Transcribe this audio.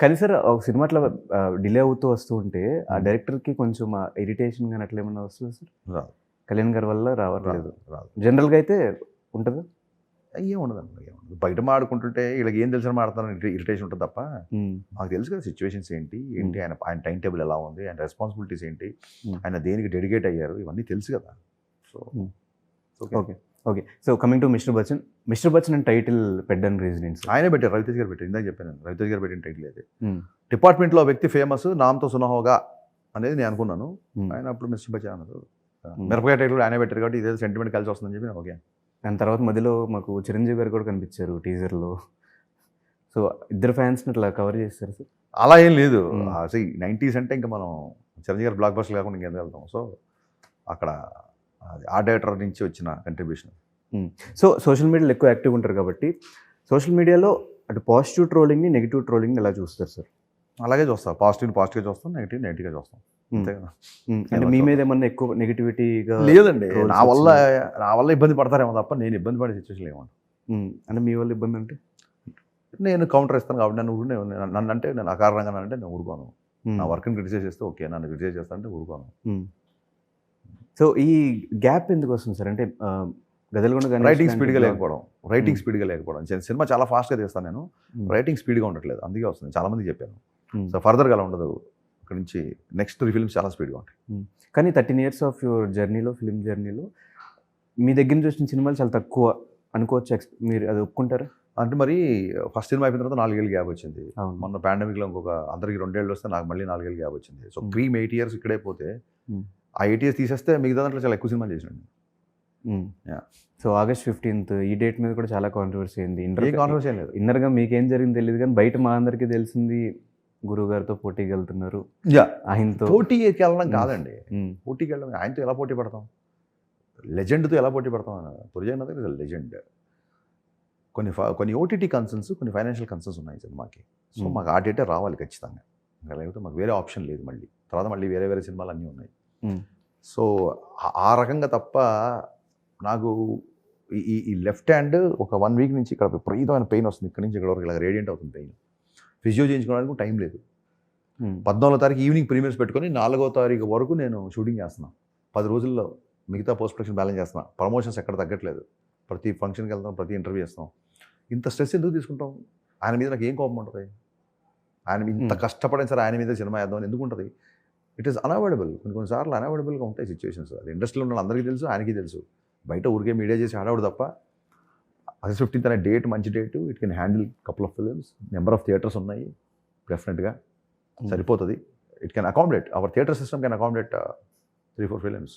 కానీ సార్ ఒక సినిమా అట్లా డిలే అవుతూ వస్తూ ఉంటే ఆ డైరెక్టర్‌కి కొంచెం ఇరిటేషన్ గాని అట్లా ఏమన్నా వస్తదా సార్? రాదు. కళ్యాణ్ గారి వల్ల రావట్లేదు. రాదు. జనరల్‌గా అయితే ఉంటదా? ఏం ఉండదండి, ఏముండదు. బయట మాడుకుంటుంటే వీళ్ళకి ఏం తెలిసిన మాడుతున్నారని ఇరిటేషన్ ఉంటుంది తప్ప, మాకు తెలుసు కదా సిచ్యువేషన్స్ ఏంటి ఆయన ఆయన టైం టేబుల్ ఎలా ఉంది, ఆయన రెస్పాన్సిబిలిటీస్ ఏంటి, ఆయన దేనికి డెడికేట్ అయ్యారు, ఇవన్నీ తెలుసు కదా. So okay. Okay. So coming to mister Bachchan. Mister Bachchan అని టైటిల్ పెట్టడానికి రీజన్ ఏంటి సార్? ఆయనే పెట్టారు, రవితేజ్ గారు పెట్టారు. ఇందాక చెప్పాను, రవితేజ్ గారు పెట్టిన టైటిల్ అది. డిపార్ట్మెంట్లో వ్యక్తి ఫేమస్, నామ్తో సునహోగా అనేది నేను అనుకున్నాను. ఆయన అప్పుడు మిస్టర్ బచ్చన్ అన్నారు. మిరపకాయ టైటిల్ ఆయనే పెట్టారు కాబట్టి ఇదే సెంటిమెంట్ కలిసి వస్తుందని చెప్పి నేను ఓకే. దాని తర్వాత మధ్యలో మాకు చిరంజీవి గారు కూడా కనిపించారు టీజర్‌లో. సో ఇద్దరు ఫ్యాన్స్‌ని అట్లా కవర్ చేస్తారు సార్? అలా ఏం లేదు. అసలు 90s అంటే ఇంకా మనం చిరంజీవి గారు బ్లాక్ బస్టర్ కాకుండా ఇంకెందుకు వెళ్తాం. సో అక్కడ ఆ డైరెక్టర్ నుంచి వచ్చిన కంట్రిబ్యూషన్. సో సోషల్ మీడియాలో ఎక్కువ యాక్టివ్ ఉంటారు కాబట్టి సోషల్ మీడియాలో అటు పాజిటివ్ ట్రోలింగ్ని, నెగిటివ్ ట్రోలింగ్ని ఎలా చూస్తారు సార్? అలాగే చూస్తాం. పాజిటివ్గా చూస్తాం, నెగిటివ్గా చూస్తాం. అంతే కదా. అంటే మీ మీద ఏమన్నా ఎక్కువ నెగిటివిటీగా? లేదండి, నా వల్ల ఇబ్బంది పడతారేమో తప్ప నేను ఇబ్బంది పడే సిచ్యువేషన్ ఏమో. అంటే మీ వల్ల ఇబ్బంది అంటే నేను కౌంటర్ ఇస్తాను కాబట్టి నన్ను అంటే నేను అకారణంగా అంటే నేను ఊరుకోను. నా వర్క్ని క్రిటిసైజ్ చేస్తే ఓకే, నన్ను క్రిటిసైజ్ చేస్తా అంటే ఊరుకోను. సో ఈ గ్యాప్ ఎందుకు వస్తుంది సార్? అంటే గదలగొండ రైటింగ్ స్పీడ్గా లేకపోవడం. సినిమా చాలా ఫాస్ట్గా తీస్తాను నేను, రైటింగ్ స్పీడ్గా ఉండట్లేదు, అందుకే వస్తుంది. చాలా మందికి చెప్పాను. సో ఫర్దర్గా అలా ఉండదు, ఇక్కడ నుంచి నెక్స్ట్ 3 ఫిల్మ్స్ చాలా స్పీడ్గా ఉంటాయి. కానీ 13 years ఆఫ్ యువర్ జర్నీలో, ఫిల్మ్ జర్నీలో మీ దగ్గర నుంచి వచ్చిన సినిమాలు చాలా తక్కువ అనుకోవచ్చు. మీరు అది ఒప్పుకుంటారా? అంటే మరి ఫస్ట్ సినిమా అయిపోయిన తర్వాత 4 ఏళ్ళు గ్యాప్ వచ్చింది. మొన్న పాండమిక్లో ఇంకొక అందరికి 2 ఏళ్ళు వస్తే నాకు మళ్ళీ 4 ఏళ్ళు గ్యాప్ వచ్చింది. సో 8 years ఇక్కడే పోతే ఆ 8 years తీసేస్తే మిగతా దాంట్లో చాలా ఎక్కువ సినిమాలు చేసినాను. సో August 15th ఈ డేట్ మీద కూడా చాలా కాంట్రవర్సీ అయింది. కాంట్రవర్సీ లేదు. ఇన్నర్గా మీకేం జరిగింది తెలియదు కానీ బయట మా అందరికీ తెలిసింది గురువు గారితో పోటీకి వెళ్తున్నారు. ఆయనతో పోటీకి వెళ్ళడం కాదండి, పోటీకి వెళ్ళడం ఆయనతో ఎలా పోటీ పడతాం, లెజెండ్తో ఎలా పోటీ పడతాం. పురుజగన్నాథ్ గారు లెజెండ్. కొన్ని ఓటీటీ కన్సర్న్స్, కొన్ని ఫైనాన్షియల్ కన్సర్న్స్ ఉన్నాయి సినిమాకి. సో మాకు ఆ డేటే రావాలి ఖచ్చితంగా, ఇంకా లేకపోతే మాకు వేరే ఆప్షన్ లేదు. మళ్ళీ వేరే సినిమాలు అన్నీ ఉన్నాయి. సో ఆ రకంగా తప్ప నాకు ఈ లెఫ్ట్ హ్యాండ్ ఒక 1 week నుంచి ఇక్కడ విపరీతమైన పెయిన్ వస్తుంది. ఇక్కడ నుంచి ఇక్కడ వరకు ఇలా రేడియంట్ అవుతుంది పెయిన్. ఫిజియో చేయించుకోవడానికి టైం లేదు. 14వ తారీఖు ఈవినింగ్ ప్రీమియర్స్ పెట్టుకొని 4వ తారీఖు వరకు నేను షూటింగ్ చేస్తున్నాను. 10 రోజుల్లో మిగతా పోస్ట్ ప్రొడక్షన్ బ్యాలెన్స్ చేస్తున్నాను. ప్రమోషన్స్ ఎక్కడ తగ్గట్లేదు. ప్రతి ఫంక్షన్కి వెళ్తాం, ప్రతి ఇంటర్వ్యూ చేస్తాం. ఇంత స్ట్రెస్ ఎందుకు తీసుకుంటాం? ఆయన మీద నాకు ఏం కోపం ఉంటుంది? ఆయన ఇంత కష్టపడిన సరే ఆయన మీద సినిమా వేద్దామని ఎందుకు ఉంటుంది? It is unavoidable. కొన్నిసార్లు అన్అవాయిడబుల్గా ఉంటాయి సిచ్యువేషన్స్. అది ఇండస్ట్రీలో ఉన్న అందరికీ తెలుసు, ఆయనకి తెలుసు. బయట ఊరికే మీడియా చేసి ఆడవడు తప్ప August 15th అనే డేట్ మంచి date. It can handle couple of films. Number of theatres ఉన్నాయి, డెఫినెట్గా సరిపోతుంది. It can accommodate, our theatre system can accommodate 3-4 films.